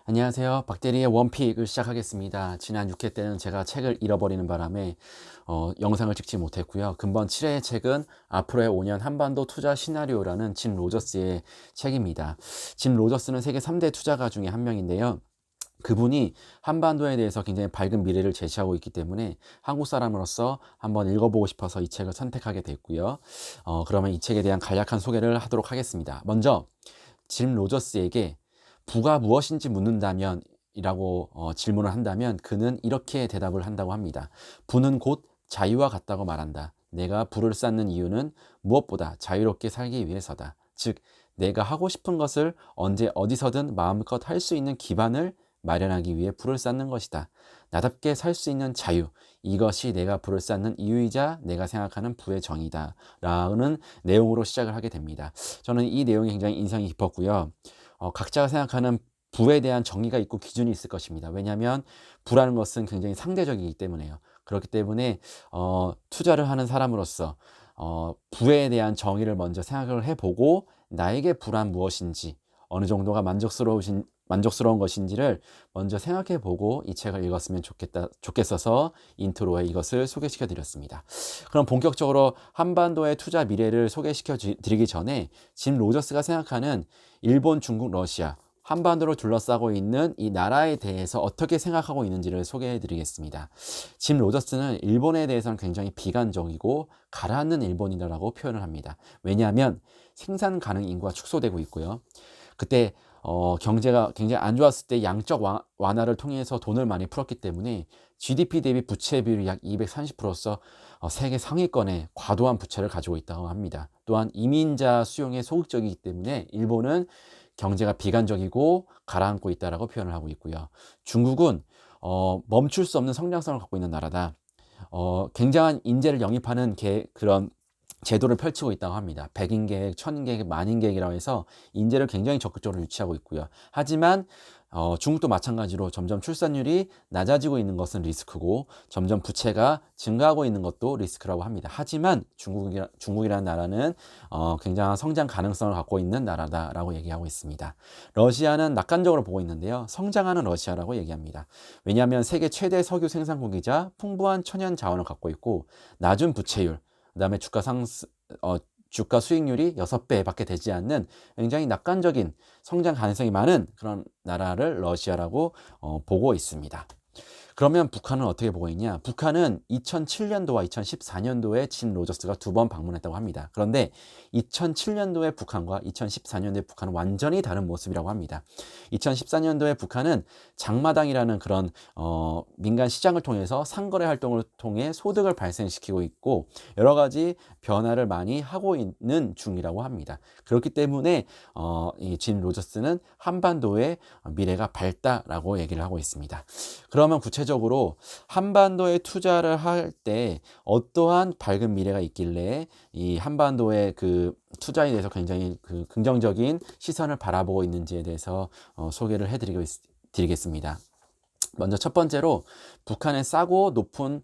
안녕하세요. 박대리의 원픽을 시작하겠습니다. 지난 6회 때는 제가 책을 잃어버리는 바람에 영상을 찍지 못했고요. 근본 7회의 책은 앞으로의 5년 한반도 투자 시나리오라는 짐 로저스의 책입니다. 짐 로저스는 세계 3대 투자가 중에 한 명인데요. 그분이 한반도에 대해서 굉장히 밝은 미래를 제시하고 있기 때문에 한국 사람으로서 한번 읽어보고 싶어서 이 책을 선택하게 됐고요. 그러면 이 책에 대한 간략한 소개를 하도록 하겠습니다. 먼저 짐 로저스에게 부가 무엇인지 묻는다면 이라고 질문을 한다면 그는 이렇게 대답을 한다고 합니다. 부는 곧 자유와 같다고 말한다. 내가 부를 쌓는 이유는 무엇보다 자유롭게 살기 위해서다. 즉, 내가 하고 싶은 것을 언제 어디서든 마음껏 할 수 있는 기반을 마련하기 위해 부를 쌓는 것이다. 나답게 살 수 있는 자유. 이것이 내가 부를 쌓는 이유이자 내가 생각하는 부의 정의다. 라는 내용으로 시작을 하게 됩니다. 저는 이 내용이 굉장히 인상이 깊었고요. 각자가 생각하는 부에 대한 정의가 있고 기준이 있을 것입니다. 왜냐하면 부라는 것은 굉장히 상대적이기 때문에요. 그렇기 때문에 투자를 하는 사람으로서 부에 대한 정의를 먼저 생각을 해보고 나에게 부란 무엇인지 어느 정도가 만족스러운 것인지를 먼저 생각해보고 이 책을 읽었으면 좋겠어서 인트로에 이것을 소개시켜 드렸습니다. 그럼 본격적으로 한반도의 투자 미래를 소개시켜 드리기 전에 짐 로저스가 생각하는 일본, 중국, 러시아 한반도를 둘러싸고 있는 이 나라에 대해서 어떻게 생각하고 있는지를 소개해 드리겠습니다. 짐 로저스는 일본에 대해서는 굉장히 비관적이고 가라앉는 일본이라고 표현을 합니다. 왜냐하면 생산 가능 인구가 축소되고 있고요. 그때 경제가 굉장히 안 좋았을 때 양적 완화를 통해서 돈을 많이 풀었기 때문에 GDP 대비 부채 비율이 약 230%서 세계 상위권에 과도한 부채를 가지고 있다고 합니다. 또한 이민자 수용에 소극적이기 때문에 일본은 경제가 비관적이고 가라앉고 있다라고 표현을 하고 있고요. 중국은 멈출 수 없는 성장성을 갖고 있는 나라다. 굉장한 인재를 영입하는 그런 제도를 펼치고 있다고 합니다. 100인 계획, 1000인 계획, 만인 계획이라고 해서 인재를 굉장히 적극적으로 유치하고 있고요. 하지만 중국도 마찬가지로 점점 출산율이 낮아지고 있는 것은 리스크고 점점 부채가 증가하고 있는 것도 리스크라고 합니다. 하지만 중국이라는 나라는 굉장한 성장 가능성을 갖고 있는 나라다라고 얘기하고 있습니다. 러시아는 낙관적으로 보고 있는데요. 성장하는 러시아라고 얘기합니다. 왜냐하면 세계 최대 석유 생산국이자 풍부한 천연 자원을 갖고 있고 낮은 부채율, 그다음에 주가 수익률이 6배밖에 되지 않는 굉장히 낙관적인 성장 가능성이 많은 그런 나라를 러시아라고 보고 있습니다. 그러면 북한은 어떻게 보고 있냐? 북한은 2007년도와 2014년도에 짐 로저스가 2번 방문했다고 합니다. 그런데 2007년도의 북한과 2014년도의 북한은 완전히 다른 모습이라고 합니다. 2014년도의 북한은 장마당이라는 그런 민간 시장을 통해서 상거래 활동을 통해 소득을 발생시키고 있고 여러 가지 변화를 많이 하고 있는 중이라고 합니다. 그렇기 때문에 이 짐 로저스는 한반도의 미래가 밝다라고 얘기를 하고 있습니다. 그러면 구체적으로 한반도에 투자를 할 때 어떠한 밝은 미래가 있길래 이 한반도의 그 투자에 대해서 굉장히 그 긍정적인 시선을 바라보고 있는지에 대해서 소개를 드리겠습니다. 먼저 첫 번째로 북한의 싸고 높은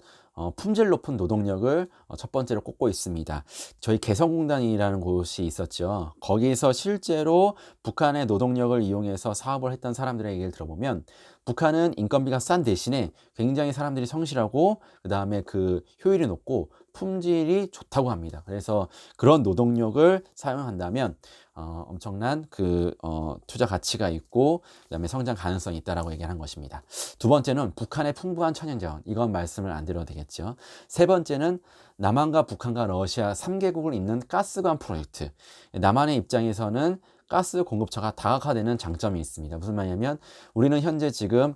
품질 높은 노동력을 첫 번째로 꼽고 있습니다. 저희 개성공단이라는 곳이 있었죠. 거기서 실제로 북한의 노동력을 이용해서 사업을 했던 사람들의 얘기를 들어보면 북한은 인건비가 싼 대신에 굉장히 사람들이 성실하고 그 다음에 그 효율이 높고 품질이 좋다고 합니다. 그래서 그런 노동력을 사용한다면 엄청난 투자 가치가 있고 그다음에 성장 가능성이 있다라고 얘기하는 것입니다. 두 번째는 북한의 풍부한 천연자원. 이건 말씀을 안 드려도 되겠죠. 세 번째는 남한과 북한과 러시아 3개국을 잇는 가스관 프로젝트. 남한의 입장에서는 가스 공급처가 다각화되는 장점이 있습니다. 무슨 말이냐면 우리는 현재 지금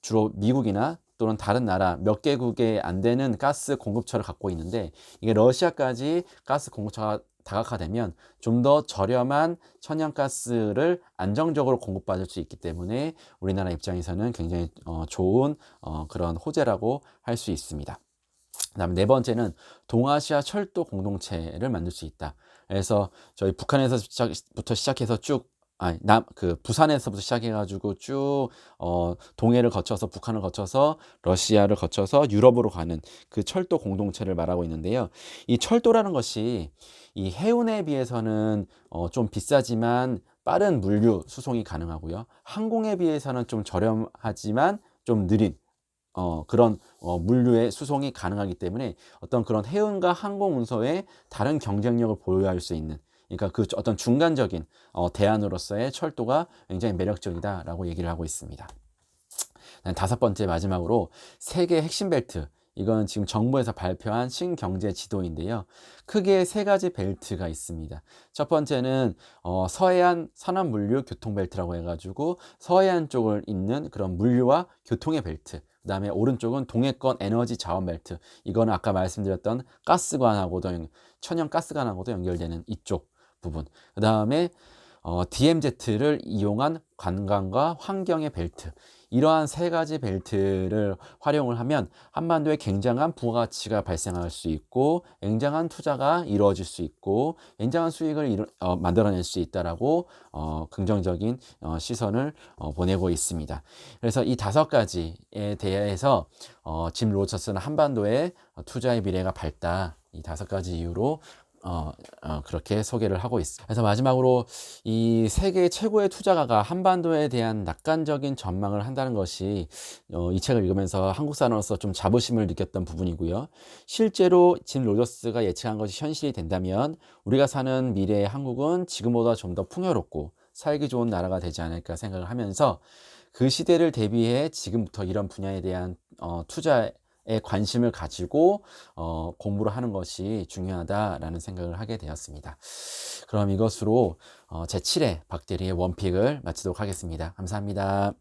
주로 미국이나 또는 다른 나라 몇 개국에 안 되는 가스 공급처를 갖고 있는데 이게 러시아까지 가스 공급처가 다각화되면 좀 더 저렴한 천연가스를 안정적으로 공급받을 수 있기 때문에 우리나라 입장에서는 굉장히 좋은 그런 호재라고 할 수 있습니다. 그다음에 네 번째는 동아시아 철도 공동체를 만들 수 있다. 그래서 저희 북한에서부터 시작해서 쭉 부산에서부터 시작해가지고 쭉 동해를 거쳐서 북한을 거쳐서 러시아를 거쳐서 유럽으로 가는 그 철도 공동체를 말하고 있는데요. 이 철도라는 것이 이 해운에 비해서는 좀 비싸지만 빠른 물류 수송이 가능하고요. 항공에 비해서는 좀 저렴하지만 좀 느린 그런 물류의 수송이 가능하기 때문에 어떤 그런 해운과 항공 운송의 다른 경쟁력을 보유할 수 있는, 그러니까 그 어떤 중간적인 대안으로서의 철도가 굉장히 매력적이다라고 얘기를 하고 있습니다. 다섯 번째 마지막으로 세계 핵심 벨트. 이건 지금 정부에서 발표한 신경제 지도인데요. 크게 세 가지 벨트가 있습니다. 첫 번째는 서해안 산업 물류 교통 벨트라고 해가지고 서해안 쪽을 잇는 그런 물류와 교통의 벨트. 그다음에 오른쪽은 동해권 에너지 자원 벨트. 이거는 아까 말씀드렸던 천연 가스관하고도 연결되는 이쪽 부분. 그다음에 DMZ를 이용한 관광과 환경의 벨트. 이러한 세 가지 벨트를 활용을 하면 한반도에 굉장한 부가가치가 발생할 수 있고 굉장한 투자가 이루어질 수 있고 굉장한 수익을 만들어낼 수 있다라고 긍정적인 시선을 보내고 있습니다. 그래서 이 다섯 가지에 대해서 짐 로저스는 한반도에 투자의 미래가 밝다. 이 다섯 가지 이유로 그렇게 소개를 하고 있습니다. 그래서 마지막으로 이 세계 최고의 투자가가 한반도에 대한 낙관적인 전망을 한다는 것이 이 책을 읽으면서 한국 사람으로서 좀 자부심을 느꼈던 부분이고요. 실제로 짐 로저스가 예측한 것이 현실이 된다면 우리가 사는 미래의 한국은 지금보다 좀 더 풍요롭고 살기 좋은 나라가 되지 않을까 생각을 하면서 그 시대를 대비해 지금부터 이런 분야에 대한 투자에 관심을 가지고 공부를 하는 것이 중요하다라는 생각을 하게 되었습니다. 그럼 이것으로 제7회 박대리의 원픽을 마치도록 하겠습니다. 감사합니다.